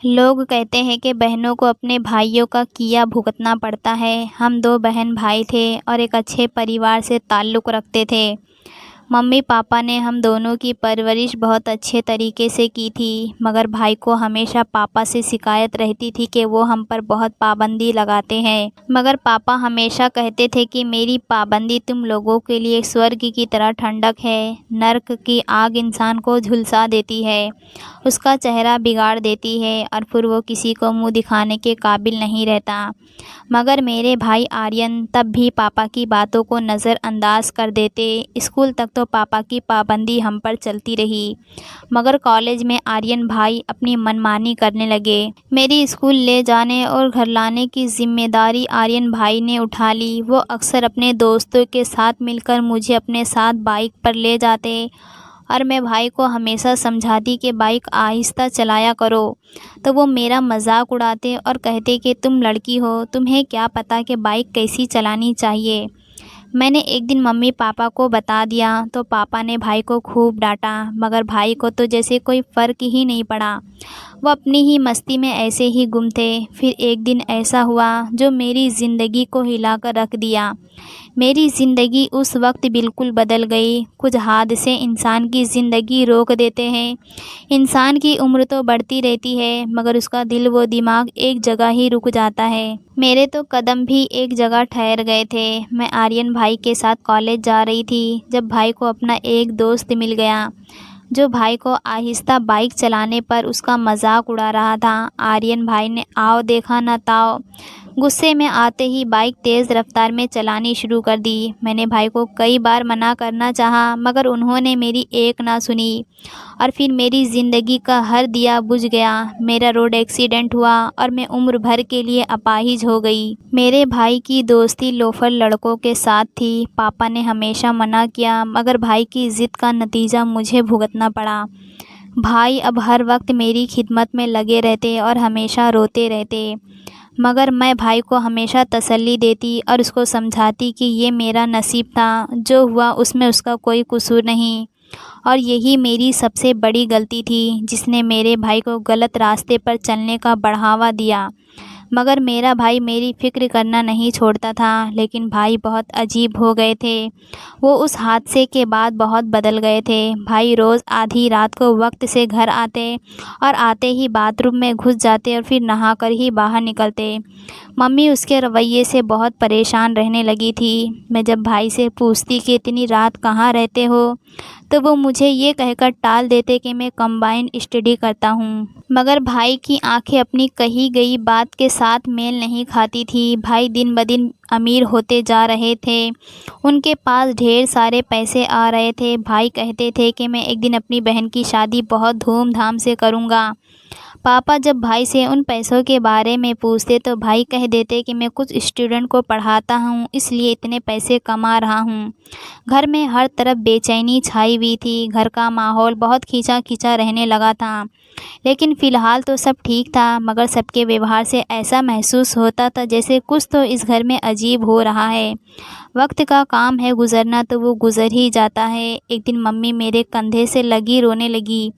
लोग कहते हैं कि बहनों को अपने भाइयों का किया भुगतना पड़ता है। हम दो बहन भाई थे और एक अच्छे परिवार से ताल्लुक़ रखते थे। मम्मी पापा ने हम दोनों की परवरिश बहुत अच्छे तरीके से की थी, मगर भाई को हमेशा पापा से शिकायत रहती थी कि वो हम पर बहुत पाबंदी लगाते हैं। मगर पापा हमेशा कहते थे कि मेरी पाबंदी तुम लोगों के लिए स्वर्ग की तरह ठंडक है, नर्क की आग इंसान को झुलसा देती है, उसका चेहरा बिगाड़ देती है और फिर वो किसी को मुँह दिखाने के काबिल नहीं रहता। मगर मेरे भाई आर्यन तब भी पापा की बातों को नज़रअंदाज कर देते। स्कूल तक तो पापा की पाबंदी हम पर चलती रही, मगर कॉलेज में आर्यन भाई अपनी मनमानी करने लगे। मेरी स्कूल ले जाने और घर लाने की जिम्मेदारी आर्यन भाई ने उठा ली। वो अक्सर अपने दोस्तों के साथ मिलकर मुझे अपने साथ बाइक पर ले जाते और मैं भाई को हमेशा समझाती कि बाइक आहिस्ता चलाया करो, तो वो मेरा मजाक उड़ाते और कहते कि तुम लड़की हो, तुम्हें क्या पता कि बाइक कैसी चलानी चाहिए। मैंने एक दिन मम्मी पापा को बता दिया तो पापा ने भाई को खूब डांटा, मगर भाई को तो जैसे कोई फ़र्क ही नहीं पड़ा। वो अपनी ही मस्ती में ऐसे ही गुम थे। फिर एक दिन ऐसा हुआ जो मेरी ज़िंदगी को हिलाकर रख दिया। मेरी ज़िंदगी उस वक्त बिल्कुल बदल गई। कुछ हादसे इंसान की ज़िंदगी रोक देते हैं। इंसान की उम्र तो बढ़ती रहती है, मगर उसका दिल व दिमाग एक जगह ही रुक जाता है। मेरे तो कदम भी एक जगह ठहर गए थे। मैं आर्यन भाई के साथ कॉलेज जा रही थी जब भाई को अपना एक दोस्त मिल गया जो भाई को आहिस्ता बाइक चलाने पर उसका मजाक उड़ा रहा था। आर्यन भाई ने आओ देखा न ताओ गुस्से में आते ही बाइक तेज़ रफ्तार में चलानी शुरू कर दी। मैंने भाई को कई बार मना करना चाहा, मगर उन्होंने मेरी एक ना सुनी और फिर मेरी ज़िंदगी का हर दिया बुझ गया। मेरा रोड एक्सीडेंट हुआ और मैं उम्र भर के लिए अपाहिज हो गई। मेरे भाई की दोस्ती लोफर लड़कों के साथ थी। पापा ने हमेशा मना किया, मगर भाई की ज़िद का नतीजा मुझे भुगतना पड़ा। भाई अब हर वक्त मेरी खिदमत में लगे रहते और हमेशा रोते रहते, मगर मैं भाई को हमेशा तसल्ली देती और उसको समझाती कि ये मेरा नसीब था, जो हुआ उसमें उसका कोई कसूर नहीं और यही मेरी सबसे बड़ी गलती थी जिसने मेरे भाई को गलत रास्ते पर चलने का बढ़ावा दिया। मगर मेरा भाई मेरी फ़िक्र करना नहीं छोड़ता था। लेकिन भाई बहुत अजीब हो गए थे। वो उस हादसे के बाद बहुत बदल गए थे। भाई रोज़ आधी रात को वक्त से घर आते और आते ही बाथरूम में घुस जाते और फिर नहाकर ही बाहर निकलते। मम्मी उसके रवैये से बहुत परेशान रहने लगी थी। मैं जब भाई से पूछती कि इतनी रात कहाँ रहते हो, तो वो मुझे ये कहकर टाल देते कि मैं कंबाइंड स्टडी करता हूँ। मगर भाई की आंखें अपनी कही गई बात के साथ मेल नहीं खाती थी। भाई दिन ब दिन अमीर होते जा रहे थे। उनके पास ढेर सारे पैसे आ रहे थे। भाई कहते थे कि मैं एक दिन अपनी बहन की शादी बहुत धूमधाम से करूँगा। पापा जब भाई से उन पैसों के बारे में पूछते तो भाई कह देते कि मैं कुछ स्टूडेंट को पढ़ाता हूँ, इसलिए इतने पैसे कमा रहा हूँ। घर में हर तरफ बेचैनी छाई हुई थी। घर का माहौल बहुत खींचा खींचा रहने लगा था। लेकिन फ़िलहाल तो सब ठीक था, मगर सबके व्यवहार से ऐसा महसूस होता था जैसे कुछ तो इस घर में अजीब हो रहा है। वक्त का काम है गुज़रना, तो वो गुज़र ही जाता है। एक दिन मम्मी मेरे कंधे से लगी रोने लगी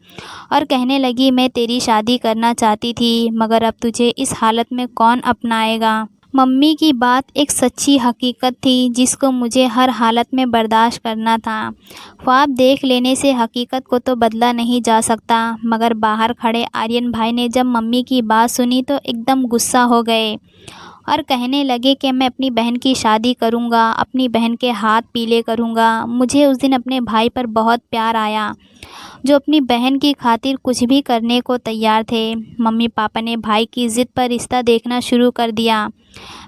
और कहने लगी, मैं तेरी शादी करना चाहती थी, मगर अब तुझे इस हालत में कौन अपनाएगा। मम्मी की बात एक सच्ची हकीकत थी जिसको मुझे हर हालत में बर्दाश्त करना था। ख्वाब देख लेने से हकीकत को तो बदला नहीं जा सकता। मगर बाहर खड़े आर्यन भाई ने जब मम्मी की बात सुनी तो एकदम गुस्सा हो गए और कहने लगे कि मैं अपनी बहन की शादी करूंगा, अपनी बहन के हाथ पीले करूंगा। मुझे उस दिन अपने भाई पर बहुत प्यार आया, जो अपनी बहन की खातिर कुछ भी करने को तैयार थे। मम्मी पापा ने भाई की ज़िद पर रिश्ता देखना शुरू कर दिया,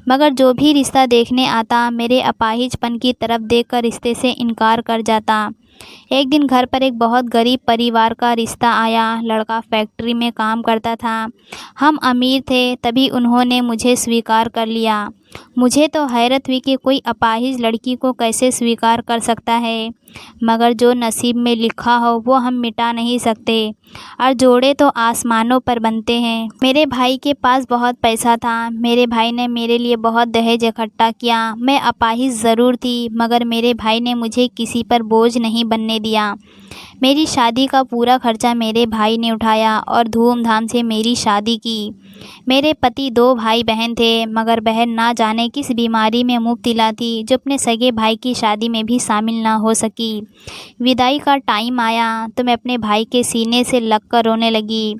मगर जो भी रिश्ता देखने आता मेरे अपाहिजपन की तरफ देखकर रिश्ते से इनकार कर जाता। एक दिन घर पर एक बहुत गरीब परिवार का रिश्ता आया। लड़का फैक्ट्री में काम करता था। हम अमीर थे, तभी उन्होंने मुझे स्वीकार कर लिया। मुझे तो हैरत हुई कि कोई अपाहिज लड़की को कैसे स्वीकार कर सकता है, मगर जो नसीब में लिखा हो वो हम मिटा नहीं सकते और जोड़े तो आसमानों पर बनते हैं। मेरे भाई के पास बहुत पैसा था। मेरे भाई ने मेरे लिए बहुत दहेज इकट्ठा किया। मैं अपाहिज ज़रूर थी, मगर मेरे भाई ने मुझे किसी पर बोझ नहीं बनने दिया। मेरी शादी का पूरा खर्चा मेरे भाई ने उठाया और धूमधाम से मेरी शादी की। मेरे पति 2 भाई बहन थे, मगर बहन ना जाने किस बीमारी में मुब्तला थी जो अपने सगे भाई की शादी में भी शामिल ना हो सकी। विदाई का टाइम आया तो मैं अपने भाई के सीने से लगकर रोने लगी।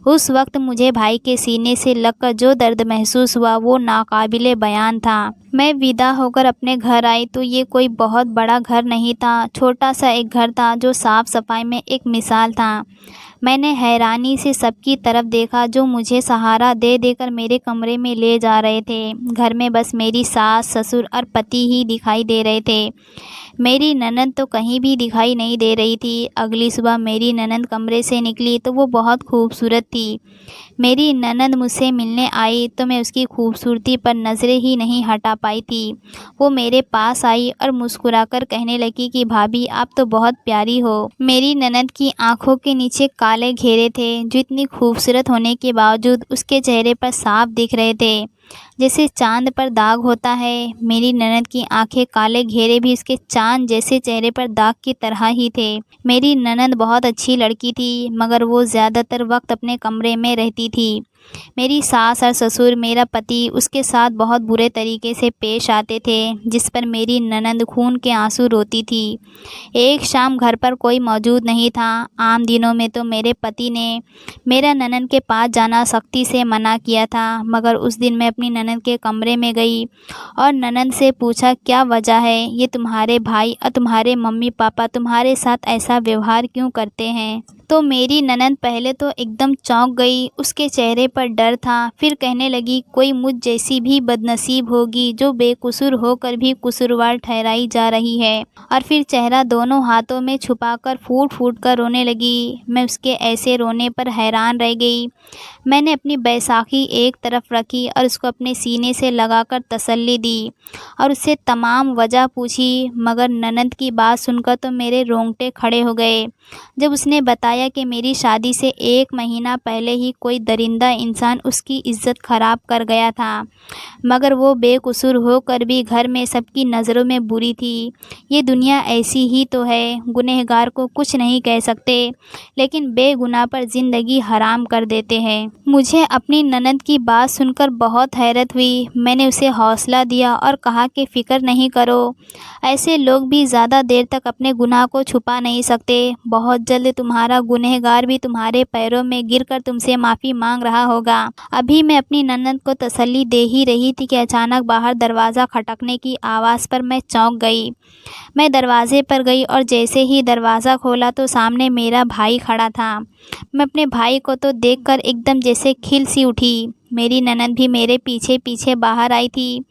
उस वक्त मुझे भाई के सीने से लगकर जो दर्द महसूस हुआ वो नाकाबिले बयान था। मैं विदा होकर अपने घर आई तो ये कोई बहुत बड़ा घर नहीं था, छोटा सा एक घर था जो साफ़ सफाई में एक मिसाल था। मैंने हैरानी से सबकी तरफ देखा जो मुझे सहारा दे देकर मेरे कमरे में ले जा रहे थे। घर में बस मेरी सास, ससुर और पति ही दिखाई दे रहे थे। मेरी ननद तो कहीं भी दिखाई नहीं दे रही थी। अगली सुबह मेरी ननद कमरे से निकली तो वो बहुत खूबसूरत थी। मेरी ननद मुझसे मिलने आई तो मैं उसकी खूबसूरती पर नज़रें ही नहीं हटा पाई थी। वो मेरे पास आई और मुस्कुराकर कहने लगी कि भाभी आप तो बहुत प्यारी हो। मेरी ननद की आंखों के नीचे काले घेरे थे जो इतनी खूबसूरत होने के बावजूद उसके चेहरे पर साफ दिख रहे थे, जैसे चांद पर दाग होता है। मेरी ननद की आंखें काले घेरे भी उसके चांद जैसे चेहरे पर दाग की तरह ही थे। मेरी ननद बहुत अच्छी लड़की थी, मगर वो ज़्यादातर वक्त अपने कमरे में रहती थी। मेरी सास और ससुर, मेरा पति उसके साथ बहुत बुरे तरीके से पेश आते थे, जिस पर मेरी ननद खून के आंसू रोती थी। एक शाम घर पर कोई मौजूद नहीं था। आम दिनों में तो मेरे पति ने मेरा ननद के पास जाना सख्ती से मना किया था, मगर उस दिन मैं अपनी ननद के कमरे में गई और ननद से पूछा क्या वजह है, ये तुम्हारे भाई और तुम्हारे मम्मी पापा तुम्हारे साथ ऐसा व्यवहार क्यों करते हैं। तो मेरी ननद पहले तो एकदम चौंक गई, उसके चेहरे पर डर था। फिर कहने लगी कोई मुझ जैसी भी बदनसीब होगी जो बेकसूर होकर भी कसूरवार ठहराई जा रही है। और फिर चेहरा दोनों हाथों में छुपाकर फूट फूट कर रोने लगी। मैं उसके ऐसे रोने पर हैरान रह गई। मैंने अपनी बैसाखी एक तरफ रखी और उसको अपने सीने से लगाकर तसल्ली दी और उससे तमाम वजह पूछी, मगर ननद की बात सुनकर तो मेरे रोंगटे खड़े हो गए जब उसने बताया कि मेरी शादी से 1 महीना पहले ही कोई दरिंदा इंसान उसकी इज्जत ख़राब कर गया था, मगर वो बेकसूर होकर भी घर में सबकी नज़रों में बुरी थी। ये दुनिया ऐसी ही तो है, गुनहगार को कुछ नहीं कह सकते, लेकिन बेगुनाह पर ज़िंदगी हराम कर देते हैं। मुझे अपनी ननद की बात सुनकर बहुत हैरत हुई। मैंने उसे हौसला दिया और कहा कि फ़िक्र नहीं करो, ऐसे लोग भी ज़्यादा देर तक अपने गुनाह को छुपा नहीं सकते। बहुत जल्द तुम्हारा गुनहगार भी तुम्हारे पैरों में गिरकर तुमसे माफ़ी मांग रहा होगा। अभी मैं अपनी ननद को तसल्ली दे ही रही थी कि अचानक बाहर दरवाज़ा खटकने की आवाज़ पर मैं चौंक गई। मैं दरवाजे पर गई और जैसे ही दरवाज़ा खोला तो सामने मेरा भाई खड़ा था। मैं अपने भाई को तो देखकर एकदम जैसे खिल सी उठी। मेरी ननद भी मेरे पीछे पीछे बाहर आई थी,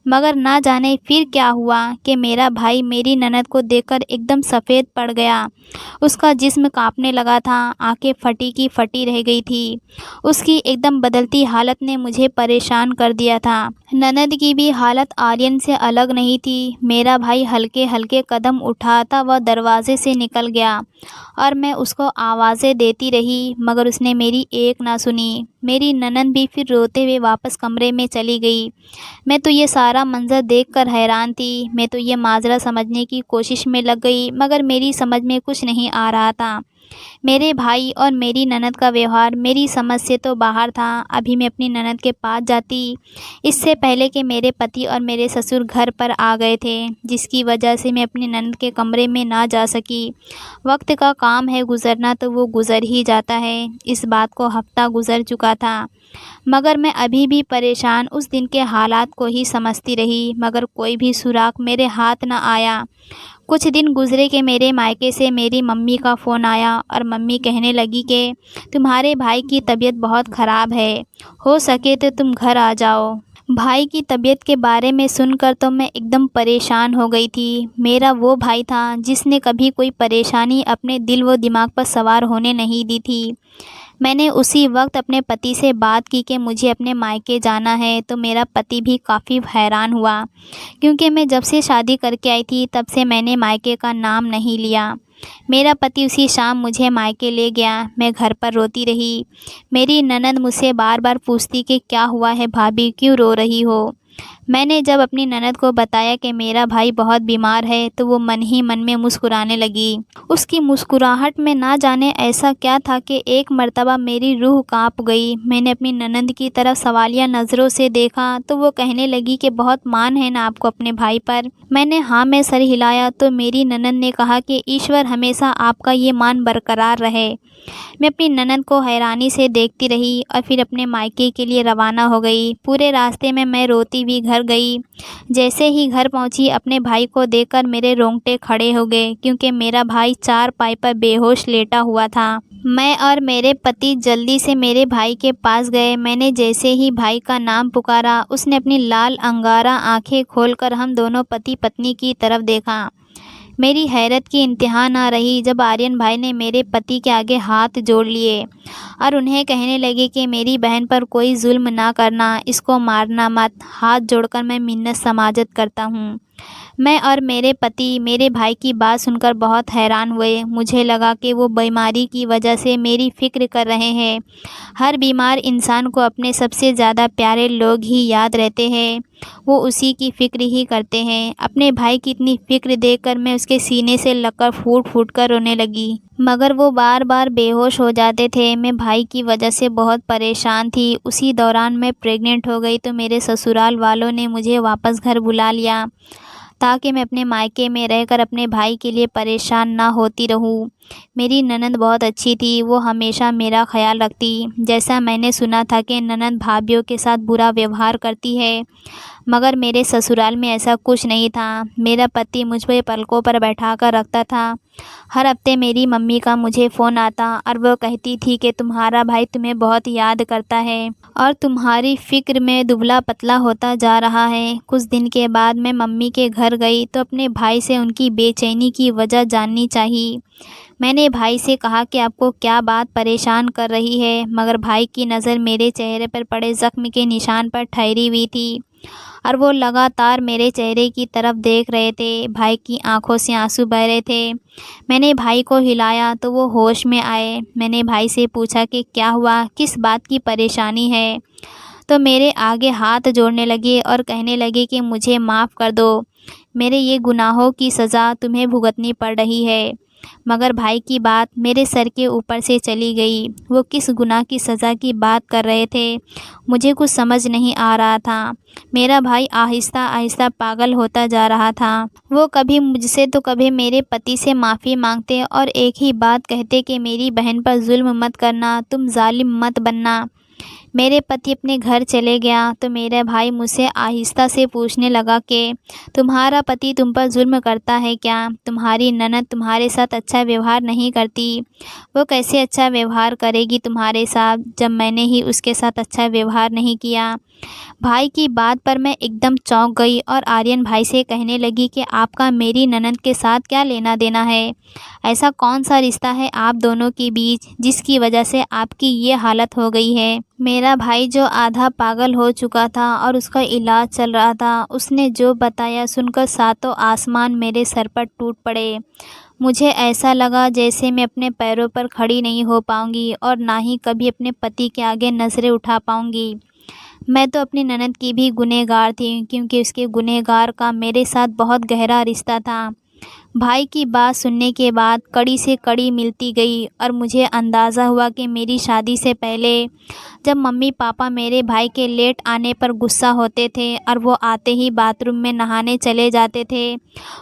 मगर ना जाने फिर क्या हुआ कि मेरा भाई मेरी ननद को देखकर एकदम सफ़ेद पड़ गया। उसका जिस्म कांपने लगा था, आंखें फटी की फटी रह गई थी। उसकी एकदम बदलती हालत ने मुझे परेशान कर दिया था। ननद की भी हालत आर्यन से अलग नहीं थी। मेरा भाई हल्के हल्के कदम उठाता वह दरवाजे से निकल गया और मैं उसको आवाज़ें देती रही, मगर उसने मेरी एक ना सुनी। मेरी ननद भी फिर रोते हुए वापस कमरे में चली गई। मैं तो ये सारा मंज़र देखकर हैरान थी। मैं तो ये माजरा समझने की कोशिश में लग गई, मगर मेरी समझ में कुछ नहीं आ रहा था। मेरे भाई और मेरी ननद का व्यवहार मेरी समझ से तो बाहर था। अभी मैं अपनी ननद के पास जाती, इससे पहले कि मेरे पति और मेरे ससुर घर पर आ गए थे, जिसकी वजह से मैं अपनी ननद के कमरे में ना जा सकी। वक्त का काम है गुज़रना तो वो गुज़र ही जाता है। इस बात को हफ्ता गुज़र चुका था, मगर मैं अभी भी परेशान उस दिन के हालात को ही समझती रही, मगर कोई भी सुराग मेरे हाथ न आया। कुछ दिन गुज़रे कि मेरे मायके से मेरी मम्मी का फ़ोन आया और मम्मी कहने लगी कि तुम्हारे भाई की तबीयत बहुत ख़राब है, हो सके तो तुम घर आ जाओ। भाई की तबीयत के बारे में सुनकर तो मैं एकदम परेशान हो गई थी। मेरा वो भाई था जिसने कभी कोई परेशानी अपने दिल व दिमाग पर सवार होने नहीं दी थी। मैंने उसी वक्त अपने पति से बात की कि मुझे अपने मायके जाना है, तो मेरा पति भी काफ़ी हैरान हुआ, क्योंकि मैं जब से शादी करके आई थी तब से मैंने मायके का नाम नहीं लिया। मेरा पति उसी शाम मुझे मायके ले गया। मैं घर पर रोती रही। मेरी ननद मुझसे बार बार पूछती कि क्या हुआ है भाभी, क्यों रो रही हो। मैंने जब अपनी ननद को बताया कि मेरा भाई बहुत बीमार है तो वो मन ही मन में मुस्कुराने लगी। उसकी मुस्कुराहट में ना जाने ऐसा क्या था कि एक मर्तबा मेरी रूह कांप गई। मैंने अपनी ननद की तरफ सवालिया नज़रों से देखा तो वो कहने लगी कि बहुत मान है ना आपको अपने भाई पर। मैंने हाँ में सर हिलाया तो मेरी ननद ने कहा कि ईश्वर हमेशा आपका ये मान बरकरार रहे। मैं अपनी ननद को हैरानी से देखती रही और फिर अपने मायके के लिए रवाना हो गई। पूरे रास्ते में मैं रोती हुई घर गई। जैसे ही घर पहुंची अपने भाई को देखकर मेरे रोंगटे खड़े हो गए, क्योंकि मेरा भाई चारपाई पर बेहोश लेटा हुआ था। मैं और मेरे पति जल्दी से मेरे भाई के पास गए। मैंने जैसे ही भाई का नाम पुकारा, उसने अपनी लाल अंगारा आंखें खोलकर हम दोनों पति पत्नी की तरफ देखा। मेरी हैरत की इंतहा ना रही जब आर्यन भाई ने मेरे पति के आगे हाथ जोड़ लिए और उन्हें कहने लगे कि मेरी बहन पर कोई जुल्म ना करना, इसको मारना मत। हाथ जोड़कर मैं मिन्नत समाजत करता हूँ। मैं और मेरे पति मेरे भाई की बात सुनकर बहुत हैरान हुए। मुझे लगा कि वो बीमारी की वजह से मेरी फ़िक्र कर रहे हैं। हर बीमार इंसान को अपने सबसे ज़्यादा प्यारे लोग ही याद रहते हैं, वो उसी की फ़िक्र ही करते हैं। अपने भाई की इतनी फ़िक्र देखकर मैं उसके सीने से लगकर फूट फूट कर रोने लगी, मगर वो बार बार बेहोश हो जाते थे। मैं भाई की वजह से बहुत परेशान थी। उसी दौरान मैं प्रेग्नेंट हो गई तो मेरे ससुराल वालों ने मुझे वापस घर बुला लिया ताकि मैं अपने मायके में रहकर अपने भाई के लिए परेशान ना होती रहूं। मेरी ननद बहुत अच्छी थी, वो हमेशा मेरा ख्याल रखती। जैसा मैंने सुना था कि ननद भाभियों के साथ बुरा व्यवहार करती है, मगर मेरे ससुराल में ऐसा कुछ नहीं था। मेरा पति मुझ पर पलकों पर बैठा कर रखता था। हर हफ्ते मेरी मम्मी का मुझे फ़ोन आता और वो कहती थी कि तुम्हारा भाई तुम्हें बहुत याद करता है और तुम्हारी फ़िक्र में दुबला पतला होता जा रहा है। कुछ दिन के बाद मैं मम्मी के घर गई तो अपने भाई से उनकी बेचैनी की वजह जाननी चाहिए। मैंने भाई से कहा कि आपको क्या बात परेशान कर रही है, मगर भाई की नज़र मेरे चेहरे पर पड़े ज़ख्म के निशान पर ठहरी हुई थी और वो लगातार मेरे चेहरे की तरफ देख रहे थे। भाई की आंखों से आंसू बह रहे थे। मैंने भाई को हिलाया तो वो होश में आए। मैंने भाई से पूछा कि क्या हुआ, किस बात की परेशानी है, तो मेरे आगे हाथ जोड़ने लगे और कहने लगे कि मुझे माफ़ कर दो, मेरे ये गुनाहों की सज़ा तुम्हें भुगतनी पड़ रही है। मगर भाई की बात मेरे सर के ऊपर से चली गई। वो किस गुनाह की सज़ा की बात कर रहे थे, मुझे कुछ समझ नहीं आ रहा था। मेरा भाई आहिस्ता आहिस्ता पागल होता जा रहा था। वो कभी मुझसे तो कभी मेरे पति से माफ़ी मांगते और एक ही बात कहते कि मेरी बहन पर जुल्म मत करना, तुम जालिम मत बनना। मेरे पति अपने घर चले गया तो मेरा भाई मुझसे आहिस्ता से पूछने लगा कि तुम्हारा पति तुम पर जुल्म करता है क्या? तुम्हारी ननद तुम्हारे साथ अच्छा व्यवहार नहीं करती? वो कैसे अच्छा व्यवहार करेगी तुम्हारे साथ जब मैंने ही उसके साथ अच्छा व्यवहार नहीं किया? भाई की बात पर मैं एकदम चौंक गई और आर्यन भाई से कहने लगी कि आपका मेरी ननद के साथ क्या लेना देना है? ऐसा कौन सा रिश्ता है आप दोनों के बीच जिसकी वजह से आपकी ये हालत हो गई है? मेरा भाई जो आधा पागल हो चुका था और उसका इलाज चल रहा था, उसने जो बताया सुनकर सातों आसमान मेरे सर पर टूट पड़े। मुझे ऐसा लगा जैसे मैं अपने पैरों पर खड़ी नहीं हो पाऊंगी और ना ही कभी अपने पति के आगे नज़रें उठा पाऊंगी। मैं तो अपनी ननद की भी गुनहगार थी, क्योंकि उसके गुनहगार का मेरे साथ बहुत गहरा रिश्ता था। भाई की बात सुनने के बाद कड़ी से कड़ी मिलती गई और मुझे अंदाज़ा हुआ कि मेरी शादी से पहले जब मम्मी पापा मेरे भाई के लेट आने पर गुस्सा होते थे और वो आते ही बाथरूम में नहाने चले जाते थे,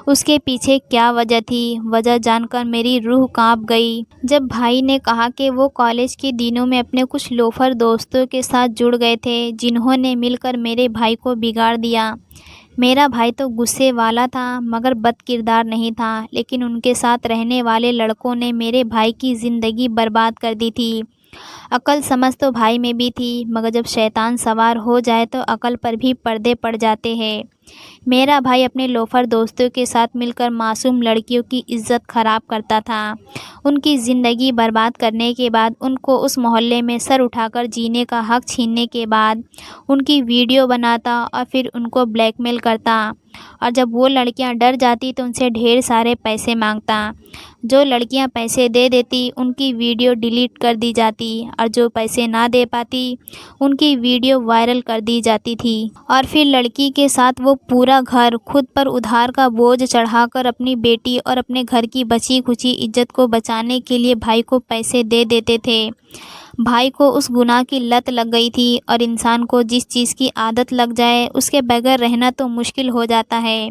उसके पीछे क्या वजह थी, वजह जानकर मेरी रूह कांप गई। जब भाई ने कहा कि वो कॉलेज के दिनों में अपने कुछ लोफर दोस्तों के साथ जुड़ गए थे जिन्होंने मिलकर मेरे भाई को बिगाड़ दिया। मेरा भाई तो गुस्से वाला था मगर बदकिरदार नहीं था, लेकिन उनके साथ रहने वाले लड़कों ने मेरे भाई की ज़िंदगी बर्बाद कर दी थी। अकल समझ तो भाई में भी थी, मगर जब शैतान सवार हो जाए तो अकल पर भी पर्दे पड़ जाते हैं। मेरा भाई अपने लोफर दोस्तों के साथ मिलकर मासूम लड़कियों की इज्जत ख़राब करता था। उनकी ज़िंदगी बर्बाद करने के बाद, उनको उस मोहल्ले में सर उठाकर जीने का हक छीनने के बाद उनकी वीडियो बनाता और फिर उनको ब्लैकमेल करता। और जब वो लड़कियां डर जाती तो उनसे ढेर सारे पैसे मांगता। जो लड़कियां पैसे दे देती उनकी वीडियो डिलीट कर दी जाती और जो पैसे ना दे पाती उनकी वीडियो वायरल कर दी जाती थी। और फिर लड़की के साथ वो पूरा घर खुद पर उधार का बोझ चढ़ाकर अपनी बेटी और अपने घर की बची खुची इज्जत को बचाने के लिए भाई को पैसे दे देते थे। भाई को उस गुनाह की लत लग गई थी और इंसान को जिस चीज़ की आदत लग जाए उसके बगैर रहना तो मुश्किल हो जाता है।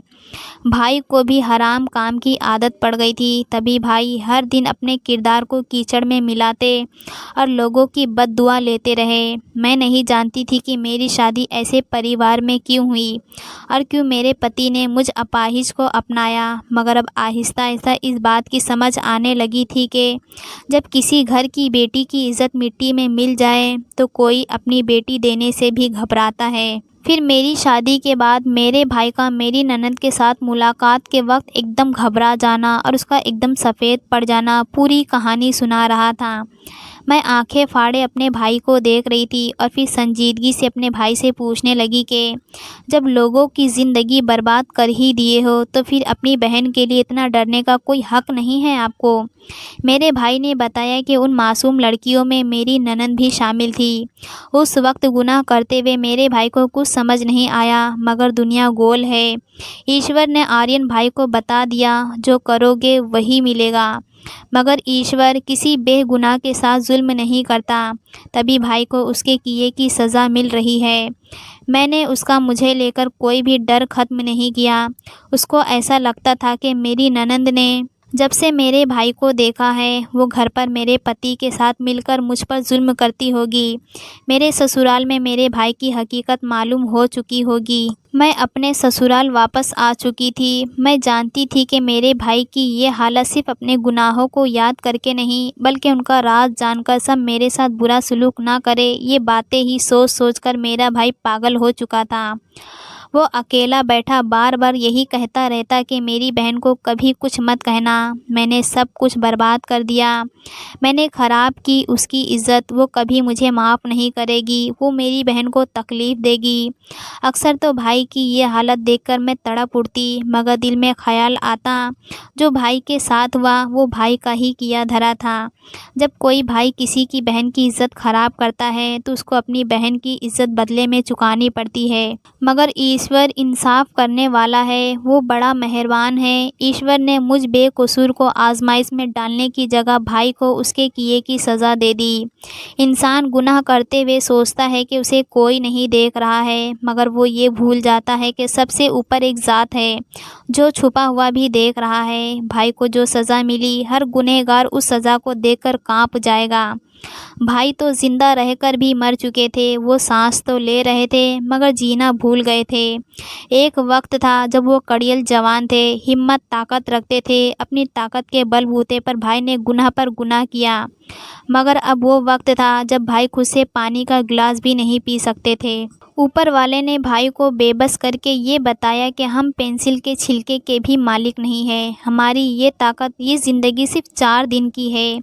भाई को भी हराम काम की आदत पड़ गई थी, तभी भाई हर दिन अपने किरदार को कीचड़ में मिलाते और लोगों की बद्दुआ लेते रहे। मैं नहीं जानती थी कि मेरी शादी ऐसे परिवार में क्यों हुई और क्यों मेरे पति ने मुझ अपाहिज को अपनाया, मगर अब आहिस्ता आहिस्ता इस बात की समझ आने लगी थी कि जब किसी घर की बेटी की इज़्ज़त मिट्टी में मिल जाए तो कोई अपनी बेटी देने से भी घबराता है। फिर मेरी शादी के बाद मेरे भाई का मेरी ननद के साथ मुलाकात के वक्त एकदम घबरा जाना और उसका एकदम सफ़ेद पड़ जाना पूरी कहानी सुना रहा था। मैं आंखें फाड़े अपने भाई को देख रही थी और फिर संजीदगी से अपने भाई से पूछने लगी कि जब लोगों की ज़िंदगी बर्बाद कर ही दिए हो तो फिर अपनी बहन के लिए इतना डरने का कोई हक़ नहीं है आपको। मेरे भाई ने बताया कि उन मासूम लड़कियों में मेरी ननद भी शामिल थी। उस वक्त गुनाह करते हुए मेरे भाई को कुछ समझ नहीं आया, मगर दुनिया गोल है। ईश्वर ने आर्यन भाई को बता दिया जो करोगे वही मिलेगा, मगर ईश्वर किसी बेगुनाह के साथ जुल्म नहीं करता। तभी भाई को उसके किए की सज़ा मिल रही है। मैंने उसका मुझे लेकर कोई भी डर ख़त्म नहीं किया। उसको ऐसा लगता था कि मेरी ननद ने जब से मेरे भाई को देखा है वो घर पर मेरे पति के साथ मिलकर मुझ पर जुल्म करती होगी। मेरे ससुराल में मेरे भाई की हकीकत मालूम हो चुकी होगी। मैं अपने ससुराल वापस आ चुकी थी। मैं जानती थी कि मेरे भाई की ये हालत सिर्फ अपने गुनाहों को याद करके नहीं बल्कि उनका राज जानकर सब मेरे साथ बुरा सलूक ना करे, ये बातें ही सोच सोच कर मेरा भाई पागल हो चुका था। वो अकेला बैठा बार बार यही कहता रहता कि मेरी बहन को कभी कुछ मत कहना, मैंने सब कुछ बर्बाद कर दिया, मैंने ख़राब की उसकी इज़्ज़त, वो कभी मुझे माफ़ नहीं करेगी, वो मेरी बहन को तकलीफ़ देगी। अक्सर तो भाई की ये हालत देखकर मैं तड़प उठती, मगर दिल में ख़याल आता जो भाई के साथ हुआ वो भाई का ही किया धरा था। जब कोई भाई किसी की बहन की इज़्ज़त ख़राब करता है तो उसको अपनी बहन की इज़्ज़त बदले में चुकानी पड़ती है, मगर ईश्वर इंसाफ करने वाला है, वो बड़ा मेहरबान है। ईश्वर ने मुझ बेकसूर को आजमाइश में डालने की जगह भाई को उसके किए की सज़ा दे दी। इंसान गुनाह करते हुए सोचता है कि उसे कोई नहीं देख रहा है, मगर वो ये भूल जाता है कि सबसे ऊपर एक ज़ात है जो छुपा हुआ भी देख रहा है। भाई को जो सज़ा मिली हर गुनहगार उस सज़ा को देखकर कांप जाएगा। भाई तो ज़िंदा रहकर भी मर चुके थे, वो सांस तो ले रहे थे मगर जीना भूल गए थे। एक वक्त था जब वो कड़ियल जवान थे, हिम्मत ताकत रखते थे, अपनी ताकत के बलबूते पर भाई ने गुनाह पर गुनाह किया, मगर अब वो वक्त था जब भाई खुद से पानी का गिलास भी नहीं पी सकते थे। ऊपर वाले ने भाई को बेबस करके ये बताया कि हम पेंसिल के छिलके के भी मालिक नहीं हैं, हमारी ये ताकत, ये ज़िंदगी सिर्फ 4 दिन की है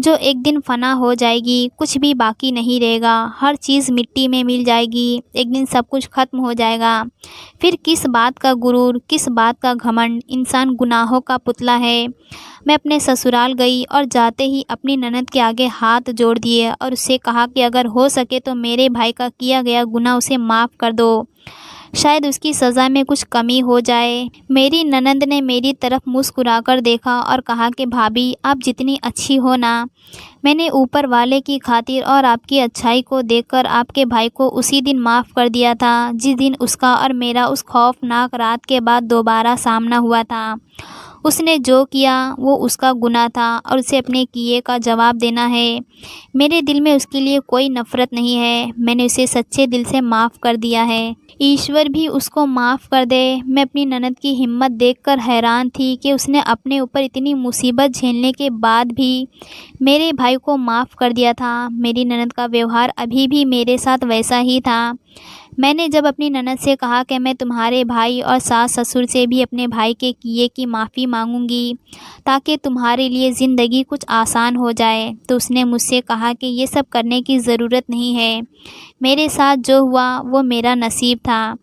जो एक दिन फना हो जाएगी, कुछ भी बाकी नहीं रहेगा, हर चीज़ मिट्टी में मिल जाएगी, एक दिन सब कुछ ख़त्म हो जाएगा। फिर किस बात का गुरूर, किस बात का घमंड, इंसान गुनाहों का पुतला है। मैं अपने ससुराल गई और जाते ही अपनी ननद के आगे हाथ जोड़ दिए और उससे कहा कि अगर हो सके तो मेरे भाई का किया गया गुनाह उसे माफ़ कर दो, शायद उसकी सज़ा में कुछ कमी हो जाए। मेरी ननद ने मेरी तरफ मुस्कुराकर देखा और कहा कि भाभी आप जितनी अच्छी हो ना, मैंने ऊपर वाले की खातिर और आपकी अच्छाई को देखकर आपके भाई को उसी दिन माफ़ कर दिया था जिस दिन उसका और मेरा उस खौफनाक रात के बाद दोबारा सामना हुआ था। उसने जो किया वो उसका गुनाह था और उसे अपने किए का जवाब देना है। मेरे दिल में उसके लिए कोई नफ़रत नहीं है, मैंने उसे सच्चे दिल से माफ़ कर दिया है। ईश्वर भी उसको माफ़ कर दे। मैं अपनी ननद की हिम्मत देखकर हैरान थी कि उसने अपने ऊपर इतनी मुसीबत झेलने के बाद भी मेरे भाई को माफ़ कर दिया था। मेरी ननद का व्यवहार अभी भी मेरे साथ वैसा ही था। मैंने जब अपनी ननद से कहा कि मैं तुम्हारे भाई और सास ससुर से भी अपने भाई के किए की माफ़ी मांगूंगी ताकि तुम्हारे लिए ज़िंदगी कुछ आसान हो जाए, तो उसने मुझसे कहा कि ये सब करने की ज़रूरत नहीं है। मेरे साथ जो हुआ वो मेरा नसीब था।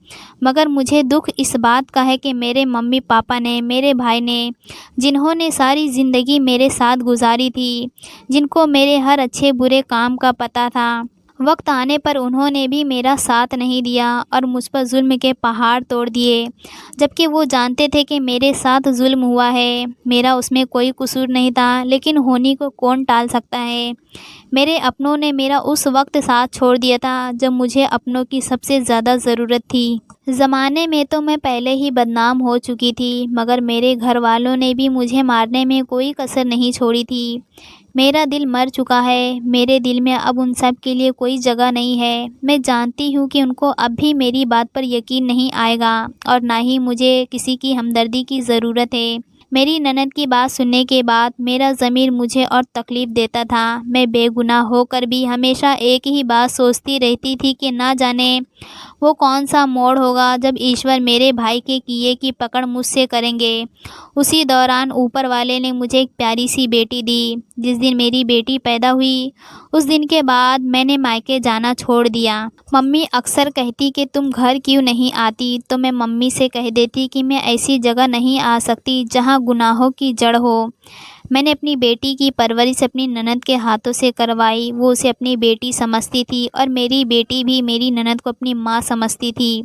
मगर मुझे दुख इस बात का है कि मेरे मम्मी पापा ने, मेरे भाई ने, जिन्होंने सारी ज़िंदगी मेरे साथ गुजारी थी, जिनको मेरे हर अच्छे बुरे काम का पता था, वक्त आने पर उन्होंने भी मेरा साथ नहीं दिया और मुझ पर जुल्म के पहाड़ तोड़ दिए, जबकि वो जानते थे कि मेरे साथ जुल्म हुआ है, मेरा उसमें कोई कसूर नहीं था, लेकिन होनी को कौन टाल सकता है। मेरे अपनों ने मेरा उस वक्त साथ छोड़ दिया था जब मुझे अपनों की सबसे ज़्यादा ज़रूरत थी। ज़माने में तो मैं पहले ही बदनाम हो चुकी थी, मगर मेरे घर वालों ने भी मुझे मारने में कोई कसर नहीं छोड़ी थी। मेरा दिल मर चुका है, मेरे दिल में अब उन सब के लिए कोई जगह नहीं है। मैं जानती हूँ कि उनको अब भी मेरी बात पर यकीन नहीं आएगा और ना ही मुझे किसी की हमदर्दी की ज़रूरत है। मेरी ननद की बात सुनने के बाद मेरा ज़मीर मुझे और तकलीफ़ देता था। मैं बेगुनाह होकर भी हमेशा एक ही बात सोचती रहती थी कि ना जाने वो कौन सा मोड़ होगा जब ईश्वर मेरे भाई के किए की पकड़ मुझसे करेंगे। उसी दौरान ऊपर वाले ने मुझे एक प्यारी सी बेटी दी। जिस दिन मेरी बेटी पैदा हुई उस दिन के बाद मैंने मायके जाना छोड़ दिया। मम्मी अक्सर कहती कि तुम घर क्यों नहीं आती, तो मैं मम्मी से कह देती कि मैं ऐसी जगह नहीं आ सकती जहाँ गुनाहों की जड़ हो। मैंने अपनी बेटी की परवरिश अपनी ननद के हाथों से करवाई। वो उसे अपनी बेटी समझती थी और मेरी बेटी भी मेरी ननद को अपनी माँ समझती थी।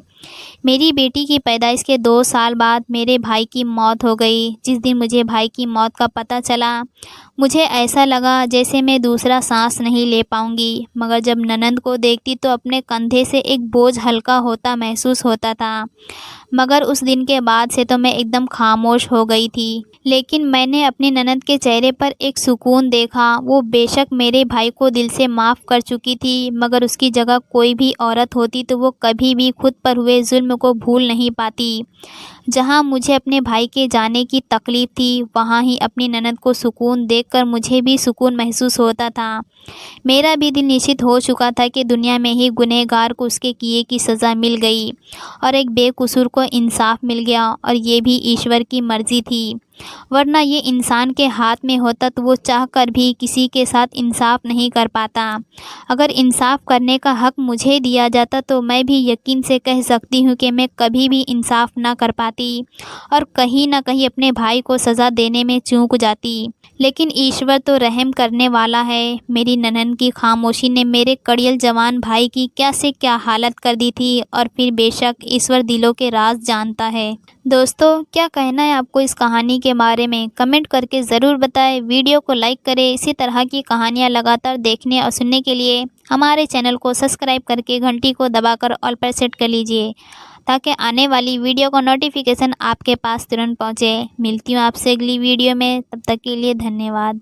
मेरी बेटी की पैदाइश के 2 साल बाद मेरे भाई की मौत हो गई। जिस दिन मुझे भाई की मौत का पता चला, मुझे ऐसा लगा जैसे मैं दूसरा सांस नहीं ले पाऊंगी। मगर जब ननद को देखती तो अपने कंधे से एक बोझ हल्का होता महसूस होता था। मगर उस दिन के बाद से तो मैं एकदम खामोश हो गई थी। लेकिन मैंने अपनी ननद के चेहरे पर एक सुकून देखा। वो बेशक मेरे भाई को दिल से माफ़ कर चुकी थी, मगर उसकी जगह कोई भी औरत होती तो वो कभी भी खुद पर हुए जुल्म को भूल नहीं पाती। जहाँ मुझे अपने भाई के जाने की तकलीफ़ थी, वहाँ ही अपनी ननद को सुकून देखकर मुझे भी सुकून महसूस होता था। मेरा भी दिल निश्चित हो चुका था कि दुनिया में ही गुनहगार को उसके किए की सज़ा मिल गई और एक बेकसूर को इंसाफ मिल गया, और ये भी ईश्वर की मर्ज़ी थी। वरना ये इंसान के हाथ में होता तो वो चाहकर भी किसी के साथ इंसाफ नहीं कर पाता। अगर इंसाफ करने का हक मुझे दिया जाता तो मैं भी यकीन से कह सकती हूँ कि मैं कभी भी इंसाफ ना कर पाती और कहीं ना कहीं अपने भाई को सज़ा देने में चूक जाती। लेकिन ईश्वर तो रहम करने वाला है। मेरी ननद की खामोशी ने मेरे कड़ियल जवान भाई की क्या से क्या हालत कर दी थी, और फिर बेशक ईश्वर दिलों के राज जानता है। दोस्तों, क्या कहना है आपको इस कहानी के बारे में? कमेंट करके ज़रूर बताएं। वीडियो को लाइक करें। इसी तरह की कहानियाँ लगातार देखने और सुनने के लिए हमारे चैनल को सब्सक्राइब करके घंटी को दबाकर ऑल पर सेट कर लीजिए, ताकि आने वाली वीडियो का नोटिफिकेशन आपके पास तुरंत पहुँचे। मिलती हूँ आपसे अगली वीडियो में, तब तक के लिए धन्यवाद।